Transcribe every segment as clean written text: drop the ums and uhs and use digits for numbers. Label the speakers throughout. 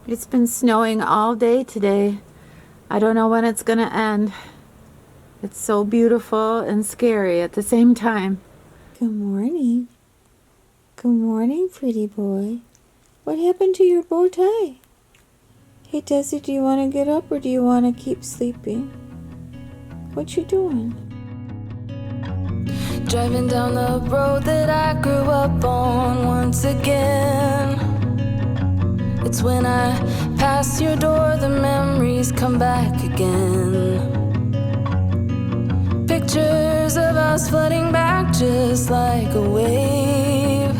Speaker 1: It's been snowing all day today. I don't know when it's gonna end. It's so beautiful and scary at the same time. Good morning. Good morning, pretty boy. What happened to your bow tie? Hey, Desi, do you want to get up or do you want to keep sleeping? What you doing?
Speaker 2: Driving down the road that I grew up on once again. It's when I pass your door, the memories come back again. Pictures of us flooding back just like a wave.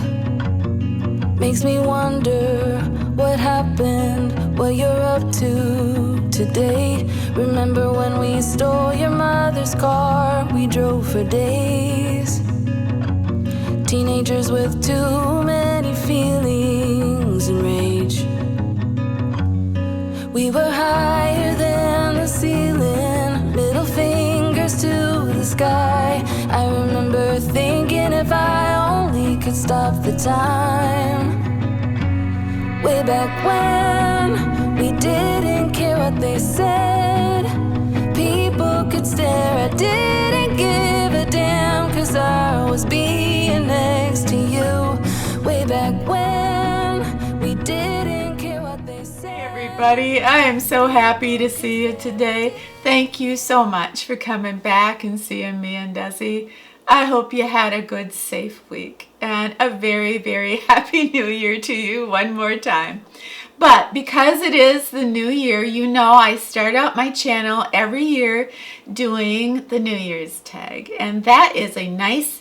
Speaker 2: Makes me wonder what happened, what you're up to today. Remember when we stole your mother's car, we drove for days. Teenagers with too many feelings and rage. We were higher than the ceiling, middle fingers to the sky. I remember thinking if I only could stop the time. Way back when we didn't care what they said. People could stare, I didn't give a damn, 'cause I was being next to you. Way back when we didn't care what they said.
Speaker 1: Hey everybody, I am so happy to see you today. Thank you so much for coming back and seeing me and Desi. I hope you had a good, safe week and a very, very happy new year to you one more time. But because it is the new year, you know I start out my channel every year doing the New Year's tag. And that is a nice,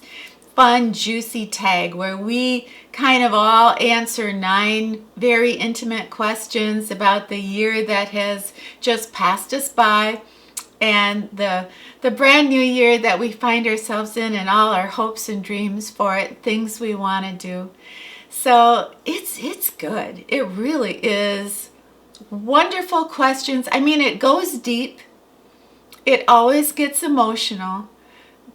Speaker 1: fun, juicy tag where we kind of all answer 9 very intimate questions about the year that has just passed us by, and the brand new year that we find ourselves in, and all our hopes and dreams for it, things we want to do. So it's good. It really is wonderful questions. I mean, it goes deep. It always gets emotional.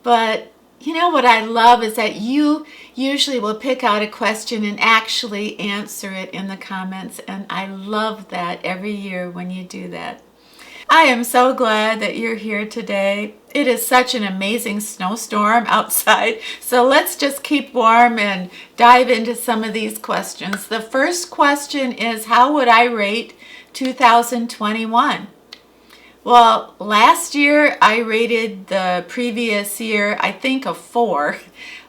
Speaker 1: But you know what I love is that you usually will pick out a question and actually answer it in the comments. And I love that every year when you do that. I am so glad that you're here today. It is such an amazing snowstorm outside. So let's just keep warm and dive into some of these questions. The first question is, how would I rate 2021? Well, last year I rated the previous year, I think, a 4.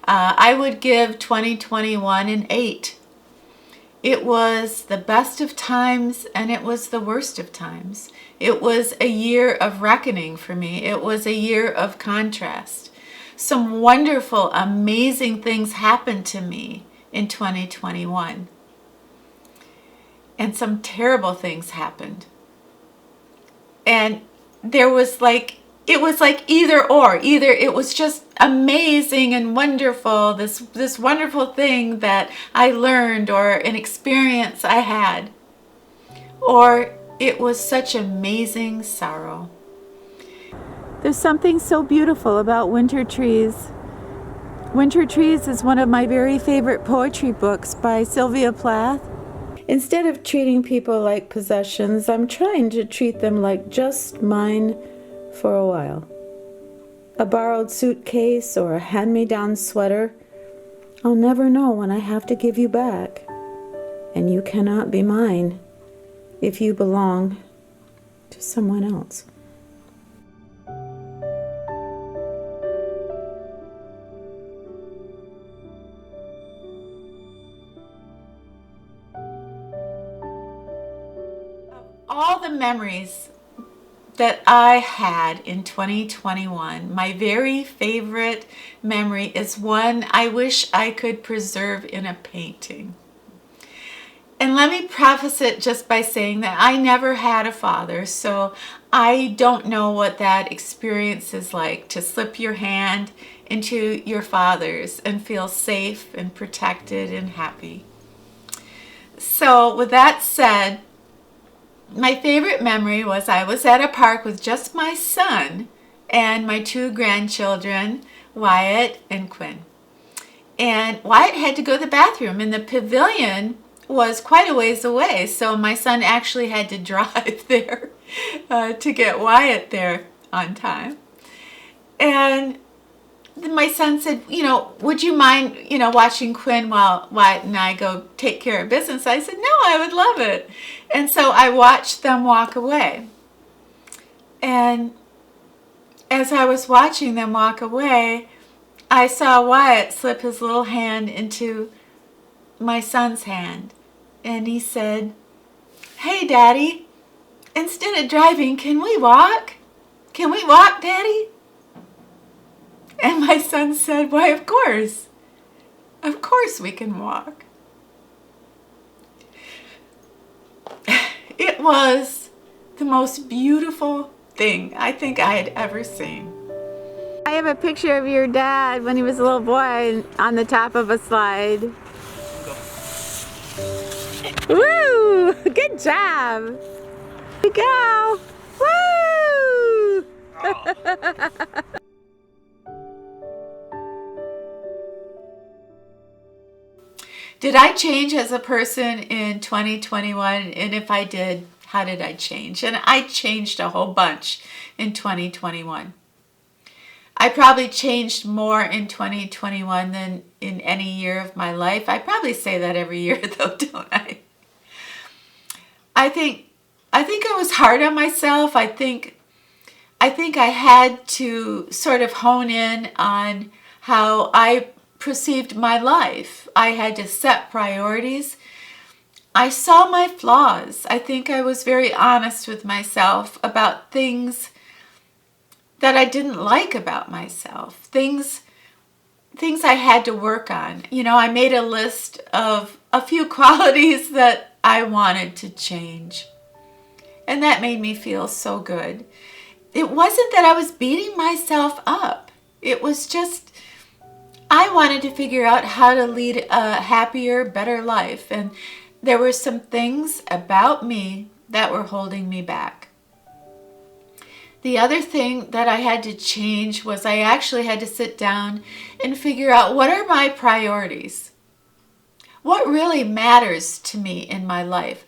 Speaker 1: I would give 2021 an 8. It was the best of times and it was the worst of times. It was a year of reckoning for me. It was a year of contrast. Some wonderful, amazing things happened to me in 2021. And some terrible things happened. And it was like either or. Either it was just amazing and wonderful, this wonderful thing that I learned or an experience I had, or it was such amazing sorrow. There's something so beautiful about Winter Trees. Winter Trees is one of my very favorite poetry books by Sylvia Plath. Instead of treating people like possessions, I'm trying to treat them like just mine for a while. A borrowed suitcase or a hand-me-down sweater, I'll never know when I have to give you back. And you cannot be mine if you belong to someone else. All the memories that I had in 2021, my very favorite memory is one I wish I could preserve in a painting. And let me preface it just by saying that I never had a father, so I don't know what that experience is like, to slip your hand into your father's and feel safe and protected and happy. So with that said, my favorite memory was I was at a park with just my son and my 2 grandchildren, Wyatt and Quinn. And Wyatt had to go to the bathroom, and the pavilion was quite a ways away, so my son actually had to drive there to get Wyatt there on time. And then my son said, would you mind, watching Quinn while Wyatt and I go take care of business? I said, no, I would love it. And so I watched them walk away. And as I was watching them walk away, I saw Wyatt slip his little hand into my son's hand. And he said, hey, Daddy, instead of driving, can we walk? Can we walk, Daddy? And my son said, why, of course. Of course we can walk. It was the most beautiful thing I think I had ever seen.
Speaker 3: I have a picture of your dad when he was a little boy on the top of a slide. Woo! Good job! Here we go! Woo!
Speaker 1: Did I change as a person in 2021? And if I did, how did I change? And I changed a whole bunch in 2021. I probably changed more in 2021 than in any year of my life. I probably say that every year though, don't I? I think I was hard on myself. I think I had to sort of hone in on how I perceived my life. I had to set priorities. I saw my flaws. I think I was very honest with myself about things that I didn't like about myself. Things I had to work on. I made a list of a few qualities that I wanted to change. And that made me feel so good. It wasn't that I was beating myself up. It was just I wanted to figure out how to lead a happier, better life. And there were some things about me that were holding me back. The other thing that I had to change was I actually had to sit down and figure out, what are my priorities? What really matters to me in my life?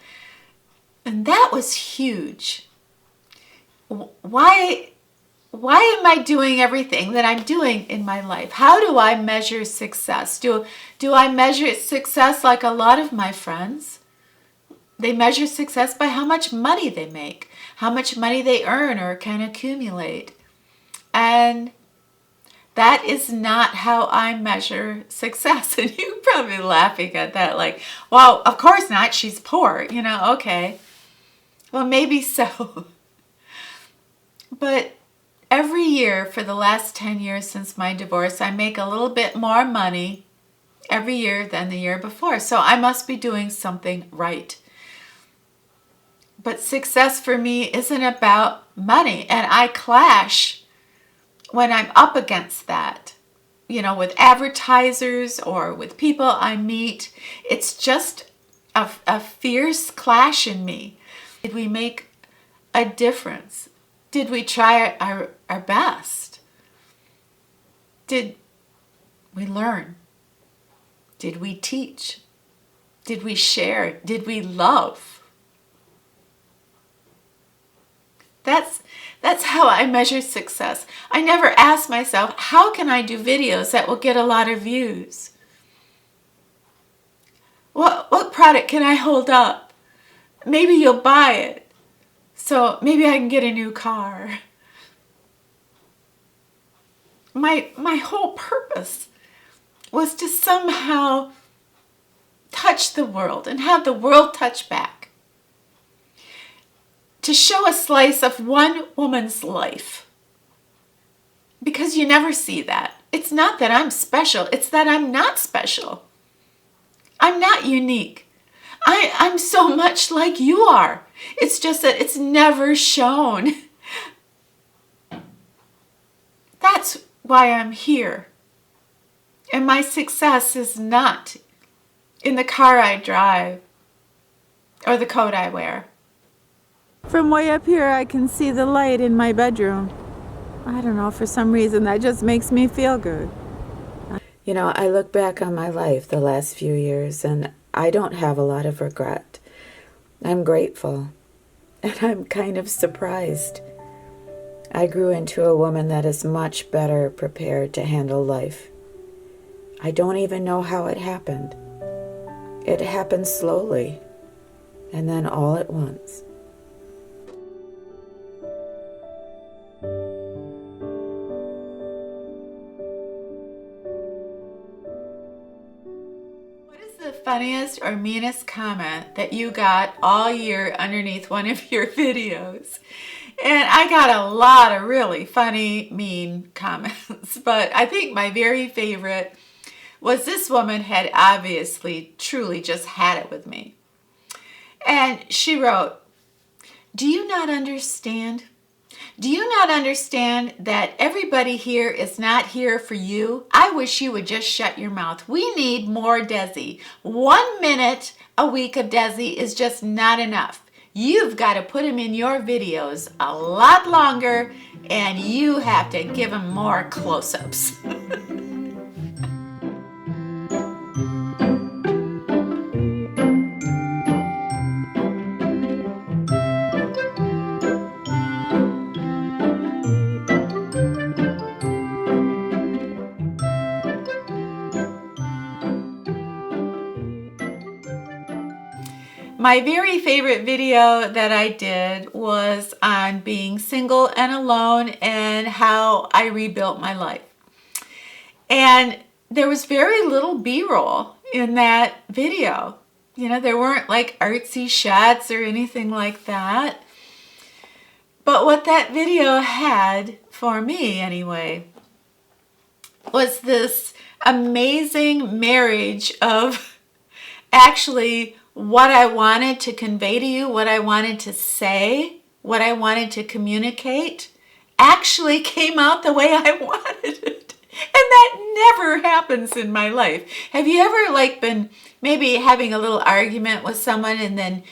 Speaker 1: And that was huge. Why am I doing everything that I'm doing in my life? How do I measure success? Do I measure success like a lot of my friends? They measure success by how much money they make, how much money they earn or can accumulate. And that is not how I measure success. And you're probably laughing at that like, well, of course not. She's poor. Okay. Well, maybe so. But every year for the last 10 years since my divorce, I make a little bit more money every year than the year before. So I must be doing something right. But success for me isn't about money. And I clash when I'm up against that, with advertisers or with people I meet. It's just a fierce clash in me. Did we make a difference? Did we try our best? Did we learn? Did we teach? Did we share? Did we love? That's how I measure success. I never ask myself, how can I do videos that will get a lot of views? What product can I hold up? Maybe you'll buy it. So maybe I can get a new car. My whole purpose was to somehow touch the world and have the world touch back. To show a slice of one woman's life. Because you never see that. It's not that I'm special, it's that I'm not special. I'm not unique. I'm so much like you are. It's just that it's never shown. That's why I'm here. And my success is not in the car I drive or the coat I wear.
Speaker 3: From way up here, I can see the light in my bedroom. I don't know, for some reason, that just makes me feel good.
Speaker 4: I look back on my life the last few years, and
Speaker 3: I don't have a lot of regret. I'm grateful, and I'm kind of surprised. I grew into a woman that is much better prepared to handle life. I don't even know how it happened. It happened slowly, and then all at once.
Speaker 1: What is the funniest or meanest comment that you got all year underneath one of your videos? And I got a lot of really funny, mean comments, but I think my very favorite was this woman had obviously, truly just had it with me. And she wrote, "Do you not understand? Do you not understand that everybody here is not here for you? I wish you would just shut your mouth. We need more Desi. 1 minute a week of Desi is just not enough. You've got to put him in your videos a lot longer, and you have to give him more close-ups." My very favorite video that I did was on being single and alone and how I rebuilt my life. And there was very little B-roll in that video. You know, there weren't like artsy shots or anything like that. But what that video had, for me anyway, was this amazing marriage of actually what I wanted to convey to you, what I wanted to say, what I wanted to communicate actually came out the way I wanted it. And that never happens in my life. Have you ever been maybe having a little argument with someone and then,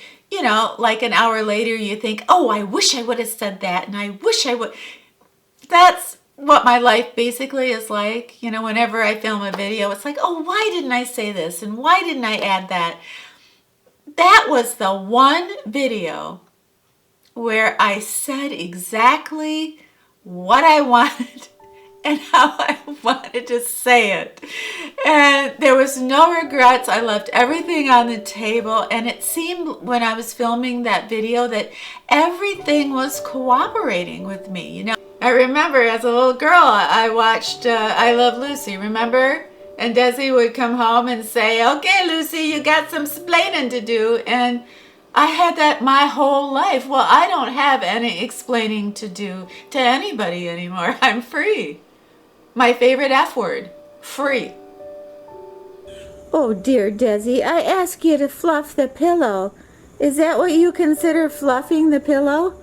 Speaker 1: like an hour later you think, oh, I wish I would have said that and I wish I would. That's what my life basically is like. Whenever I film a video, it's like, oh, why didn't I say this? And why didn't I add that? That was the one video where I said exactly what I wanted and how I wanted to say it. And there was no regrets. I left everything on the table, and it seemed when I was filming that video that everything was cooperating with me. I remember as a little girl, I watched I Love Lucy, remember? And Desi would come home and say, okay, Lucy, you got some splaining to do. And I had that my whole life. Well, I don't have any explaining to do to anybody anymore. I'm free. My favorite F word, free.
Speaker 3: Oh, dear Desi, I ask you to fluff the pillow. Is that what you consider fluffing the pillow?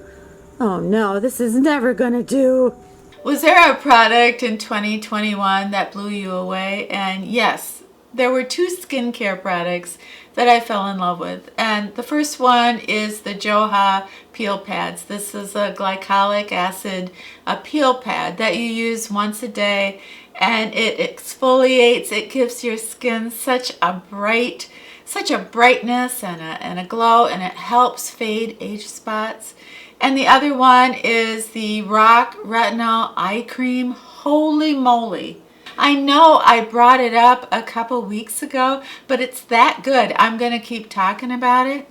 Speaker 3: Oh, no, this is never going to do.
Speaker 1: Was there a product in 2021 that blew you away? And yes, there were 2 skincare products that I fell in love with. And the first one is the Joha peel pads. This is a glycolic acid peel pad that you use once a day, and it exfoliates. It gives your skin such a brightness and a glow, and it helps fade age spots. And the other one is the Rock Retinol Eye Cream. Holy moly. I know I brought it up a couple weeks ago, but it's that good. I'm going to keep talking about it.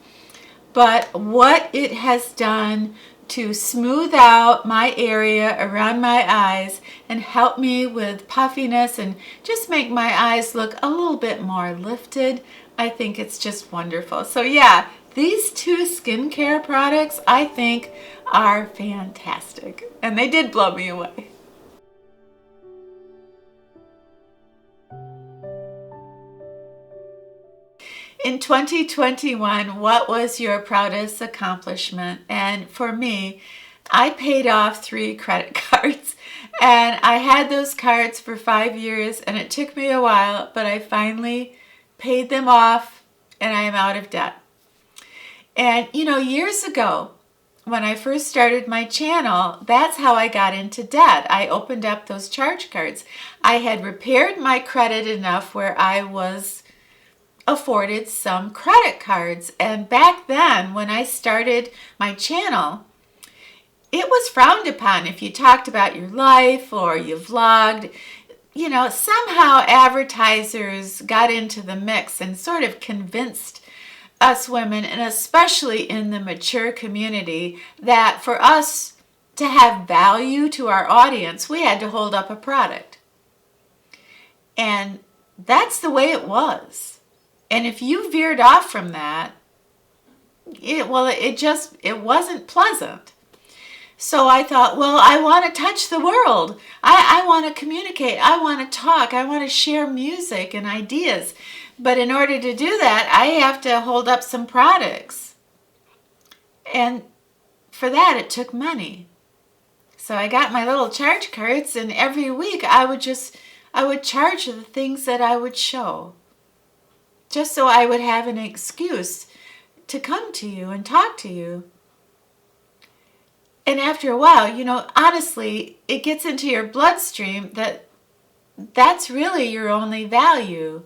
Speaker 1: But what it has done to smooth out my area around my eyes and help me with puffiness and just make my eyes look a little bit more lifted, I think it's just wonderful. So yeah, these 2 skincare products I think are fantastic, and they did blow me away. In 2021, what was your proudest accomplishment? And for me, I paid off 3 credit cards, and I had those cards for 5 years, and it took me a while, but I finally paid them off, and I am out of debt. And years ago, when I first started my channel, that's how I got into debt. I opened up those charge cards. I had repaired my credit enough where I was afforded some credit cards. And back then, when I started my channel, it was frowned upon if you talked about your life or you vlogged. Somehow advertisers got into the mix and sort of convinced us women, and especially in the mature community, that for us to have value to our audience, we had to hold up a product. And that's the way it was. And if you veered off from that, it wasn't pleasant. So I thought, well, I want to touch the world. I want to communicate. I want to talk. I want to share music and ideas. But in order to do that, I have to hold up some products. And for that, it took money. So I got my little charge cards, and every week I would charge the things that I would show, just so I would have an excuse to come to you and talk to you. And after a while, honestly, it gets into your bloodstream that's really your only value,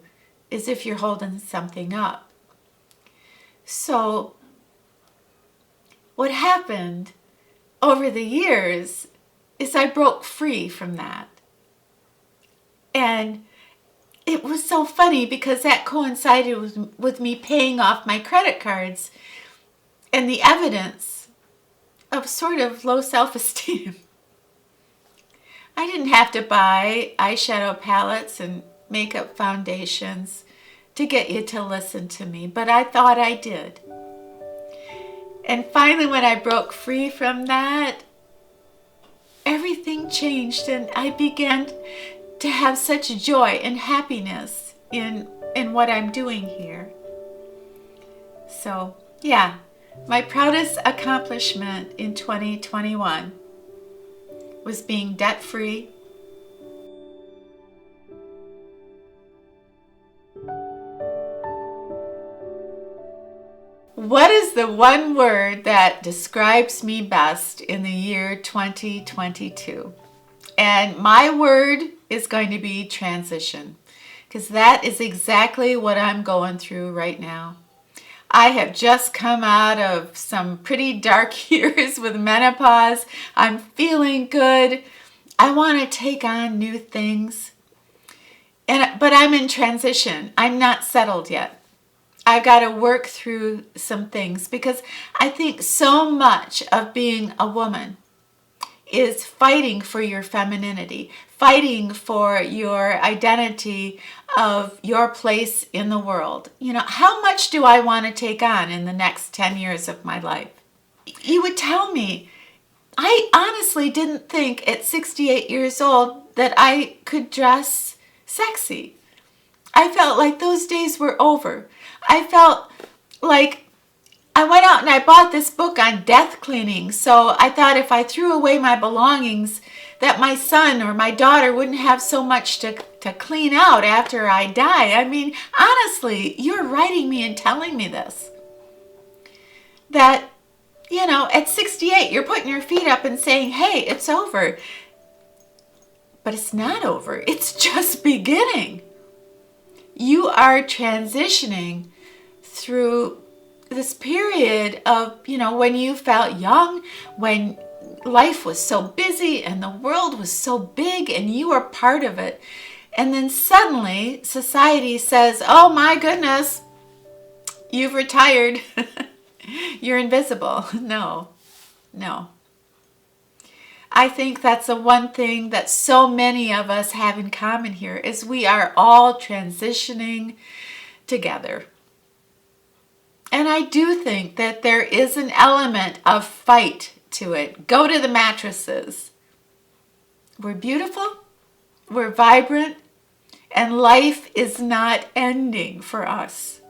Speaker 1: is if you're holding something up. So what happened over the years is I broke free from that. And it was so funny because that coincided with me paying off my credit cards and the evidence of sort of low self-esteem. I didn't have to buy eyeshadow palettes and makeup foundations to get you to listen to me, but I thought I did. And finally, when I broke free from that, everything changed, and I began to have such joy and happiness in what I'm doing here. So, yeah. My proudest accomplishment in 2021 was being debt-free, what is the one word that describes me best in the year 2022? And my word is going to be transition, because that is exactly what I'm going through right now. I have just come out of some pretty dark years with menopause. I'm feeling good. I want to take on new things. But I'm in transition. I'm not settled yet. I've got to work through some things, because I think so much of being a woman is fighting for your femininity, fighting for your identity of your place in the world. How much do I want to take on in the next 10 years of my life? You would tell me, I honestly didn't think at 68 years old that I could dress sexy. I felt like those days were over. I felt like I went out and I bought this book on death cleaning. So I thought if I threw away my belongings, that my son or my daughter wouldn't have so much to clean out after I die. I mean, honestly, you're writing me and telling me this. That, at 68, you're putting your feet up and saying, hey, it's over. But it's not over. It's just beginning. You are transitioning through this period of, when you felt young, when life was so busy and the world was so big and you were part of it. And then suddenly society says, oh my goodness, you've retired. You're invisible. No. I think that's the one thing that so many of us have in common here, is we are all transitioning together. And I do think that there is an element of fight to it. Go to the mattresses. We're beautiful, we're vibrant, and life is not ending for us.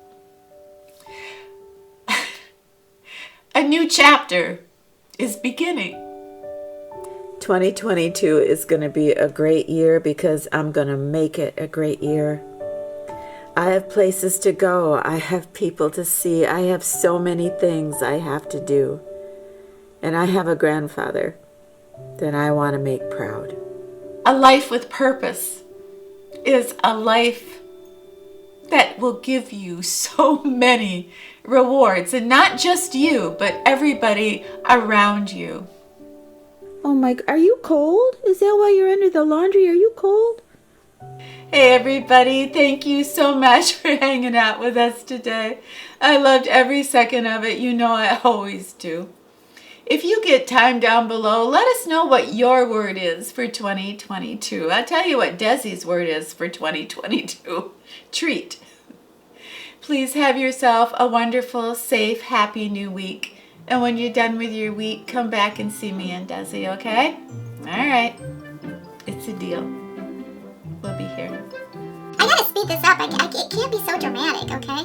Speaker 1: A new chapter is beginning.
Speaker 3: 2022 is going to be a great year, because I'm going to make it a great year. I have places to go. I have people to see. I have so many things I have to do. And I have a grandfather that I want to make proud.
Speaker 1: A life with purpose is a life that will give you so many rewards, and not just you, but everybody around you.
Speaker 3: Oh my, are you cold? Is that why you're under the laundry? Are you cold?
Speaker 1: Hey everybody, thank you so much for hanging out with us today. I loved every second of it. You know I always do. If you get time down below, let us know what your word is for 2022. I'll tell you what Desi's word is for 2022. Treat. Please have yourself a wonderful, safe, happy new week. And when you're done with your week, come back and see me and Desi, okay? All right. It's a deal. We'll be here.
Speaker 4: I gotta speed this up. It can't be so dramatic, okay?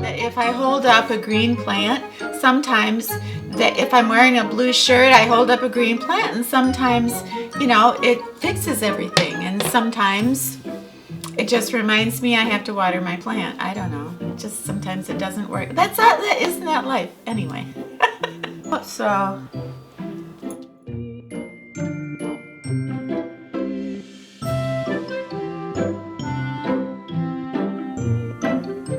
Speaker 1: That if I hold up a green plant, sometimes that if I'm wearing a blue shirt, I hold up a green plant, and sometimes, it fixes everything, and sometimes it just reminds me I have to water my plant. I don't know. Just sometimes it doesn't work. Isn't that life? Anyway. So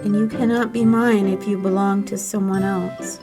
Speaker 3: And you cannot be mine if you belong to someone else.